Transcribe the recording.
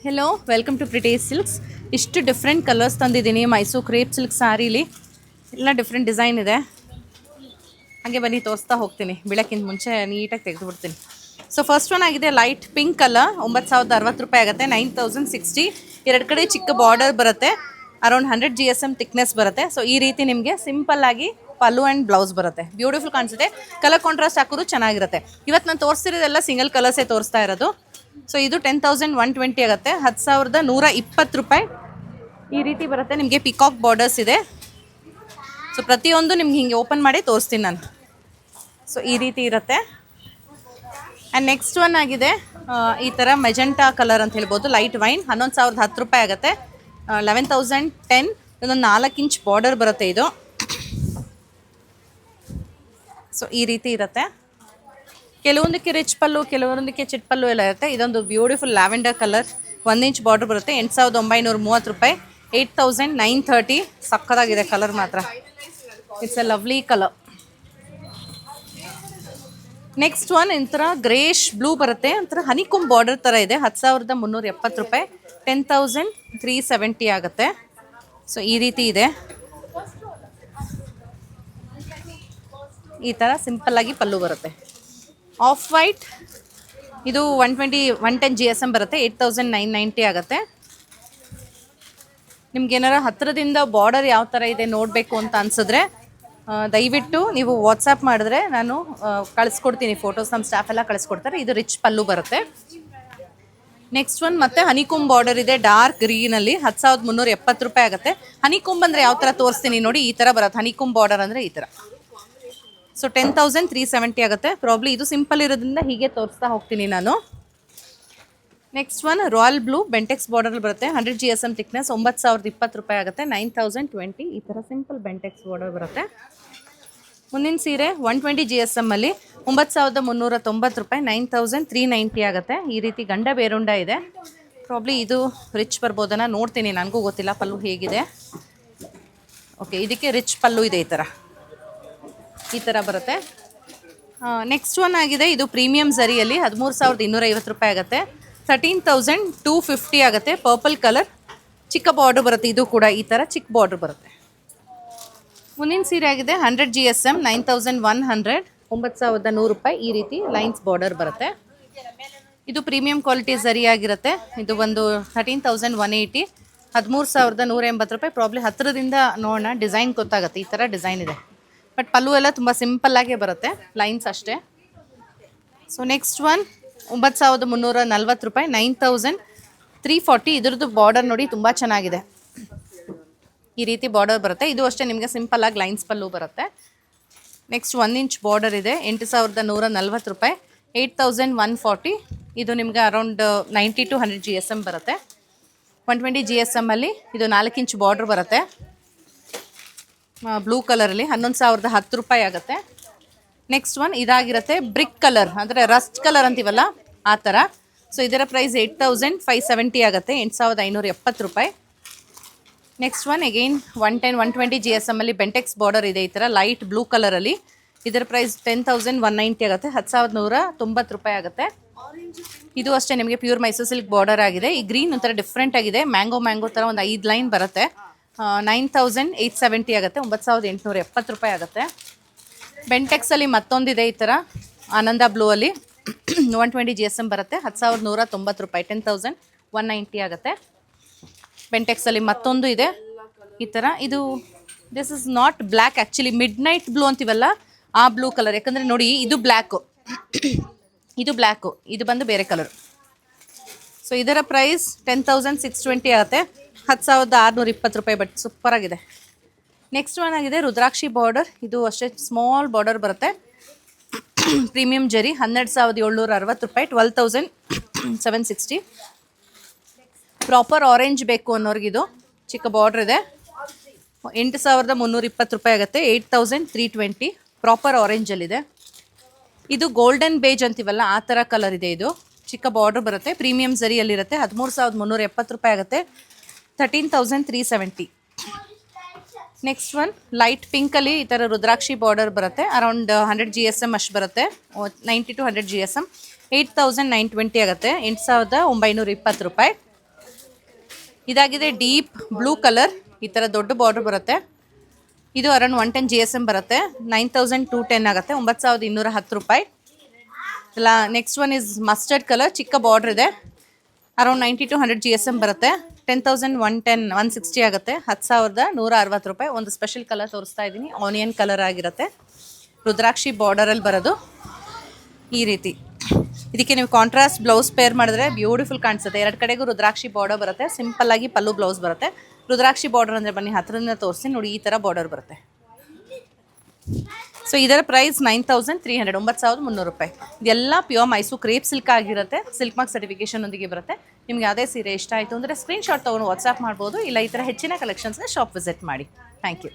Hello welcome to pretty silks. ಇಷ್ಟು different colours ತಂದಿದ್ದೀನಿ. Mysore crepe silk ಸ್ಯಾರೀಲಿ ಎಲ್ಲ ಡಿಫ್ರೆಂಟ್ ಡಿಸೈನ್ ಇದೆ. ಹಾಗೆ ಬನ್ನಿ ತೋರಿಸ್ತಾ ಹೋಗ್ತೀನಿ. ಬೆಳಕ್ಕಿಂತ ಮುಂಚೆ ನೀಟಾಗಿ ತೆಗೆದುಬಿಡ್ತೀನಿ. ಸೊ ಫಸ್ಟ್ ಒನ್ ಆಗಿದೆ ಲೈಟ್ ಪಿಂಕ್ ಕಲರ್. 9,060 ರೂಪಾಯಿ ಆಗುತ್ತೆ. 9,060. ಎರಡು ಕಡೆ ಚಿಕ್ಕ ಬಾರ್ಡರ್ ಬರುತ್ತೆ. ಅರೌಂಡ್ 100 GSM ಥಿಕ್ನೆಸ್ ಬರುತ್ತೆ. ಸೊ ಈ ರೀತಿ ನಿಮಗೆ ಸಿಂಪಲ್ ಆಗಿ ಪಲ್ಲು ಆ್ಯಂಡ್ ಬ್ಲೌಸ್ ಬರುತ್ತೆ. ಬ್ಯೂಟಿಫುಲ್ ಕಾಣಿಸುತ್ತೆ. ಕಲರ್ ಕಾಂಟ್ರಾಸ್ಟ್ ಹಾಕೋದು ಚೆನ್ನಾಗಿರುತ್ತೆ. ಇವತ್ತು ನಾನು ತೋರಿಸ್ತಿರೋದೆಲ್ಲ ಸಿಂಗಲ್ ಕಲರ್ಸೇ ತೋರಿಸ್ತಾ ಇರೋದು. ಸೊ ಇದು 10,120 ಆಗುತ್ತೆ. 10,120 ರೂಪಾಯಿ ಈ ರೀತಿ ಬರುತ್ತೆ. ನಿಮಗೆ ಪಿಕಾಕ್ ಬಾರ್ಡರ್ಸ್ ಇದೆ. ಸೊ ಪ್ರತಿಯೊಂದು ನಿಮ್ಗೆ ಹಿಂಗೆ ಓಪನ್ ಮಾಡಿ ತೋರಿಸ್ತೀನಿ ನಾನು. ಸೊ ಈ ರೀತಿ ಇರುತ್ತೆ. ಆ್ಯಂಡ್ ನೆಕ್ಸ್ಟ್ ಒನ್ ಆಗಿದೆ ಈ ಥರ ಮೆಜೆಂಟಾ ಕಲರ್ ಅಂತ ಹೇಳ್ಬೋದು. ಲೈಟ್ ವೈನ್ 11,010 ರೂಪಾಯಿ ಆಗುತ್ತೆ. 11,010. ಇದೊಂದು 4 ಇಂಚ್ ಬಾರ್ಡರ್ ಬರುತ್ತೆ ಇದು. ಸೊ ಈ ರೀತಿ ಇರುತ್ತೆ. ಕೆಲವೊಂದಕ್ಕೆ ರಿಚ್ ಪಲ್ಲು, ಕೆಲವೊಂದಕ್ಕೆ ಚಿಟ್ ಪಲ್ಲು ಎಲ್ಲ ಇರುತ್ತೆ. ಇದೊಂದು beautiful lavender colour. 1 inch border ಬರುತ್ತೆ. 8,930 ರೂಪಾಯಿ. 8,930. ಸಕ್ಕತ್ತಾಗಿದೆ ಕಲರ್ ಮಾತ್ರ. It's a lovely colour. Next one ಇಂಥರ ಗ್ರೇಷ್ ಬ್ಲೂ ಬರುತ್ತೆ. ಒಂಥರ ಹನಿಕೊಂಬ್ ಬಾರ್ಡರ್ ಥರ ಇದೆ. 10,370 ರೂಪಾಯಿ. 10,370 ಆಗುತ್ತೆ. ಸೊ ಈ ರೀತಿ ಇದೆ. ಈ ಥರ ಸಿಂಪಲ್ಲಾಗಿ ಪಲ್ಲು ಬರುತ್ತೆ. ಆಫ್ ವೈಟ್ ಇದು 110 GSM ಬರುತ್ತೆ. 8,990 ಆಗುತ್ತೆ. ನಿಮ್ಗೇನಾರ ಹತ್ತಿರದಿಂದ ಬಾರ್ಡರ್ ಯಾವ ಥರ ಇದೆ ನೋಡಬೇಕು ಅಂತ ಅನಿಸಿದ್ರೆ ದಯವಿಟ್ಟು ನೀವು ವಾಟ್ಸಪ್ ಮಾಡಿದ್ರೆ ನಾನು ಕಳಿಸ್ಕೊಡ್ತೀನಿ ಫೋಟೋಸ್. ನಮ್ಮ ಸ್ಟಾಫ್ ಎಲ್ಲ ಕಳಿಸ್ಕೊಡ್ತಾರೆ. ಇದು ರಿಚ್ ಪಲ್ಲು ಬರುತ್ತೆ. ನೆಕ್ಸ್ಟ್ ಒನ್ ಮತ್ತೆ ಹನಿಕೊಂಬ್ ಬಾರ್ಡರ್ ಇದೆ ಡಾರ್ಕ್ ಗ್ರೀನಲ್ಲಿ. 10,370 ರೂಪಾಯಿ ಆಗುತ್ತೆ. ಹನಿಕೊಂಬ್ ಅಂದರೆ ಯಾವ ಥರ ತೋರಿಸ್ತೀನಿ ನೋಡಿ. ಈ ಥರ ಬರುತ್ತೆ. ಹನಿಕೊಂಬ್ ಬಾರ್ಡರ್ ಅಂದರೆ ಈ ಥರ. ಸೊ 10,370 ಆಗುತ್ತೆ. ಪ್ರಾಬ್ಲಿ ಇದು ಸಿಂಪಲ್ ಇರೋದ್ರಿಂದ ಹೀಗೆ ತೋರಿಸ್ತಾ ಹೋಗ್ತೀನಿ ನಾನು. Next one royal blue Bentex border ಬರುತ್ತೆ. 100 GSM ಥಿಕ್ನೆಸ್. 9,020 ರೂಪಾಯಿ ಆಗುತ್ತೆ. 9,020. ಈ ಥರ ಸಿಂಪಲ್ ಬೆಂಟೆಕ್ಸ್ ಬಾರ್ಡರ್ ಬರುತ್ತೆ. ಮುಂದಿನ ಸೀರೆ 120 GSM ಅಲ್ಲಿ 9,390 ರೂಪಾಯಿ. 9,390 ಆಗುತ್ತೆ. ಈ ರೀತಿ ಗಂಡ ಬೇರುಂಡ ಇದೆ. ಪ್ರಾಬ್ಲಿ ಇದು ರಿಚ್ ಬರ್ಬೋದನ್ನ ನೋಡ್ತೀನಿ, ನನಗೂ ಗೊತ್ತಿಲ್ಲ ಪಲ್ಲು ಹೇಗಿದೆ. ಓಕೆ, ಇದಕ್ಕೆ ರಿಚ್ ಪಲ್ಲು ಇದೆ. ಈ ಥರ ಬರುತ್ತೆ. ನೆಕ್ಸ್ಟ್ ಒನ್ ಆಗಿದೆ ಇದು ಪ್ರೀಮಿಯಂ ಝರಿಯಲ್ಲಿ 13,250 ರೂಪಾಯಿ ಆಗುತ್ತೆ. 13,250 ಆಗುತ್ತೆ. ಪರ್ಪಲ್ ಕಲರ್ ಚಿಕ್ಕ ಬಾರ್ಡರ್ ಬರುತ್ತೆ. ಇದು ಕೂಡ ಈ ಥರ ಚಿಕ್ಕ ಬಾರ್ಡರ್ ಬರುತ್ತೆ. ಮುಂದಿನ ಸೀರೆ ಆಗಿದೆ 100 GSM 9,100. 9,100 ರೂಪಾಯಿ. ಈ ರೀತಿ ಲೈನ್ಸ್ ಬಾರ್ಡರ್ ಬರುತ್ತೆ. ಇದು ಪ್ರೀಮಿಯಂ ಕ್ವಾಲಿಟಿ ಝರಿ ಆಗಿರುತ್ತೆ. ಇದು ಒಂದು 13,180. 13,180 ರೂಪಾಯಿ. ಪ್ರಾಬ್ಲಿ ಹತ್ತಿರದಿಂದ ನೋಡೋಣ, ಡಿಸೈನ್ ಗೊತ್ತಾಗುತ್ತೆ. ಈ ಥರ ಡಿಸೈನ್ ಇದೆ. ಬಟ್ ಪಲ್ಲು ಎಲ್ಲ ತುಂಬ ಸಿಂಪಲ್ಲಾಗೇ ಬರುತ್ತೆ. ಲೈನ್ಸ್ ಅಷ್ಟೇ. ಸೊ ನೆಕ್ಸ್ಟ್ ಒನ್ 9,340 ರೂಪಾಯಿ. 9,340. ಇದ್ರದ್ದು ಬಾರ್ಡರ್ ನೋಡಿ ತುಂಬ ಚೆನ್ನಾಗಿದೆ. ಈ ರೀತಿ ಬಾರ್ಡರ್ ಬರುತ್ತೆ. ಇದು ಅಷ್ಟೇ ನಿಮಗೆ ಸಿಂಪಲ್ಲಾಗಿ ಲೈನ್ಸ್ ಪಲ್ಲು ಬರುತ್ತೆ. ನೆಕ್ಸ್ಟ್ 1 ಇಂಚ್ ಬಾರ್ಡರ್ ಇದೆ. 8,140 ರೂಪಾಯಿ. 8,140. ಇದು ನಿಮಗೆ ಅರೌಂಡ್ 90 to 100 GSM ಬರುತ್ತೆ. 120 GSM ಅಲ್ಲಿ ಇದು 4 ಇಂಚ್ ಬಾರ್ಡರ್ ಬರುತ್ತೆ. ಬ್ಲೂ ಕಲರಲ್ಲಿ 11,010 ರೂಪಾಯಿ ಆಗುತ್ತೆ. ನೆಕ್ಸ್ಟ್ ಒನ್ ಇದಾಗಿರುತ್ತೆ ಬ್ರಿಕ್ ಕಲರ್, ಅಂದರೆ ರಸ್ಟ್ ಕಲರ್ ಅಂತೀವಲ್ಲ ಆ ಥರ. ಸೊ ಇದರ ಪ್ರೈಸ್ 8,570 ಆಗುತ್ತೆ. 8,570 ರೂಪಾಯಿ. ನೆಕ್ಸ್ಟ್ ಒನ್ ಅಗೈನ್ 110 120 GSM ಅಲ್ಲಿ ಬೆಂಟೆಕ್ಸ್ ಬಾರ್ಡರ್ ಇದೆ. ಈ ಥರ ಲೈಟ್ ಬ್ಲೂ ಕಲರಲ್ಲಿ. ಇದರ ಪ್ರೈಸ್ 10,190 ಆಗುತ್ತೆ. 10,190 ರೂಪಾಯಿ ಆಗುತ್ತೆ. ಇದು ಅಷ್ಟೇ ನಿಮಗೆ ಪ್ಯೂರ್ ಮೈಸೂರು ಸಿಲ್ಕ್ ಬಾರ್ಡರ್ ಆಗಿದೆ. ಈ ಗ್ರೀನ್ ಒಂಥರ ಡಿಫ್ರೆಂಟ್ ಆಗಿದೆ. ಮ್ಯಾಂಗೋ ಥರ ಒಂದು 5 ಲೈನ್ ಬರುತ್ತೆ. 9,870 ಆಗುತ್ತೆ. 9,870 ರೂಪಾಯಿ ಆಗುತ್ತೆ. ಬೆಂಟೆಕ್ಸಲ್ಲಿ ಮತ್ತೊಂದಿದೆ ಈ ಥರ ಆನಂದ ಬ್ಲೂ ಅಲ್ಲಿ 120 GSM ಬರುತ್ತೆ. 10,190 ರೂಪಾಯಿ. 10,190 ಆಗುತ್ತೆ. ಬೆಂಟೆಕ್ಸಲ್ಲಿ ಮತ್ತೊಂದು ಇದೆ ಈ ಥರ. ಇದು this is not black actually, mid night blue ಅಂತೀವಲ್ಲ ಆ ಬ್ಲೂ ಕಲರ್. ಯಾಕಂದರೆ ನೋಡಿ ಇದು ಬ್ಲ್ಯಾಕು, ಇದು ಬ್ಲ್ಯಾಕು, ಇದು ಬಂದು ಬೇರೆ ಕಲರ್. ಸೊ ಇದರ ಪ್ರೈಸ್ 10,620 ಆಗುತ್ತೆ. 10,620 ರೂಪಾಯಿ. ಬಟ್ ಸೂಪರಾಗಿದೆ. ನೆಕ್ಸ್ಟ್ ಒನ್ ಆಗಿದೆ ರುದ್ರಾಕ್ಷಿ ಬಾರ್ಡರ್. ಇದು ಅಷ್ಟೇ ಸ್ಮಾಲ್ ಬಾರ್ಡರ್ ಬರುತ್ತೆ. ಪ್ರೀಮಿಯಂ ಜರಿ 12,760 ರೂಪಾಯಿ. 12,760. ಪ್ರಾಪರ್ ಆರೆಂಜ್ ಬೇಕು ಅನ್ನೋರ್ಗಿದು ಚಿಕ್ಕ ಬಾರ್ಡರ್ ಇದೆ. 8,320 ರೂಪಾಯಿ ಆಗುತ್ತೆ. 8,320. ಪ್ರಾಪರ್ ಆರೆಂಜಲ್ಲಿದೆ. ಇದು ಗೋಲ್ಡನ್ ಬೇಜ್ ಅಂತೀವಲ್ಲ ಆ ಥರ ಕಲರ್ ಇದೆ. ಇದು ಚಿಕ್ಕ ಬಾರ್ಡರ್ ಬರುತ್ತೆ. ಪ್ರೀಮಿಯಂ ಝರಿಯಲ್ಲಿರುತ್ತೆ. 13,370 ರೂಪಾಯಿ ಆಗುತ್ತೆ. 13,370. ನೆಕ್ಸ್ಟ್ ಒನ್ ಲೈಟ್ ಪಿಂಕಲ್ಲಿ ಈ ಥರ ರುದ್ರಾಕ್ಷಿ ಬಾರ್ಡರ್ ಬರುತ್ತೆ. ಅರೌಂಡ್ 100 GSM ಅಷ್ಟು ಬರುತ್ತೆ. 90 to 100 GSM. 8,920 ಆಗುತ್ತೆ. 8,920 ರೂಪಾಯಿ. ಇದಾಗಿದೆ ಡೀಪ್ ಬ್ಲೂ ಕಲರ್, ಈ ಥರ ದೊಡ್ಡ ಬಾರ್ಡರ್ ಬರುತ್ತೆ. ಇದು ಅರೌಂಡ್ 110 GSM ಬರುತ್ತೆ. 9210 ಆಗುತ್ತೆ, 9210 ರೂಪಾಯಿ. ಇಲ್ಲ, next one is mustard colour, ಚಿಕ್ಕ ಬಾರ್ಡರ್ ಇದೆ, ಅರೌಂಡ್ 90 to 100 GSM ಬರುತ್ತೆ. 10,110 160 ಆಗುತ್ತೆ, 10,160 ರೂಪಾಯಿ. ಒಂದು ಸ್ಪೆಷಲ್ ಕಲರ್ ತೋರಿಸ್ತಾ ಇದ್ದೀನಿ, ಆನಿಯನ್ ಕಲರ್ ಆಗಿರುತ್ತೆ, ರುದ್ರಾಕ್ಷಿ ಬಾರ್ಡರಲ್ಲಿ ಬರೋದು ಈ ರೀತಿ. ಇದಕ್ಕೆ ನೀವು ಕಾಂಟ್ರಾಸ್ಟ್ ಬ್ಲೌಸ್ ಪೇರ್ ಮಾಡಿದ್ರೆ ಬ್ಯೂಟಿಫುಲ್ ಕಾಣಿಸುತ್ತೆ. ಎರಡು ಕಡೆಗೂ ರುದ್ರಾಕ್ಷಿ ಬಾರ್ಡರ್ ಬರುತ್ತೆ, ಸಿಂಪಲ್ ಆಗಿ ಪಲ್ಲು ಬ್ಲೌಸ್ ಬರುತ್ತೆ. ರುದ್ರಾಕ್ಷಿ ಬಾರ್ಡರ್ ಅಂದರೆ ಬನ್ನಿ ಹತ್ರದಿಂದ ತೋರಿಸಿ ನೋಡಿ, ಈ ಥರ ಬಾರ್ಡರ್ ಬರುತ್ತೆ. ಸೊ ಇದರ ಪ್ರೈಸ್ 9,300, 9,300 ರೂಪಾಯಿ. ಇದೆಲ್ಲ ಪ್ಯೂರ್ ಮೈಸೂರು ಕ್ರೇಪ್ ಸಿಲ್ಕ್ ಆಗಿರುತ್ತೆ, ಸಿಲ್ಕ್ ಮಾರ್ಕ್ ಸರ್ಟಿಫಿಕೇಶನ್ ಒಂದಿಗೆ ಬರುತ್ತೆ. ನಿಮ್ಗೆ ಯಾವುದೇ ಸೀರೆ ಇಷ್ಟ ಆಯಿತು ಅಂದರೆ ಸ್ಕ್ರೀನ್ಶಾಟ್ ತೊಗೊಂಡು ವಾಟ್ಸ್ಆ್ಯಪ್ ಮಾಡ್ಬೋದು, ಇಲ್ಲ ಈ ಥರ ಹೆಚ್ಚಿನ ಕಲೆಕ್ಷನ್ಸ್ನ ಶಾಪ್ ವಿಸಿಟ್ ಮಾಡಿ. Thank you.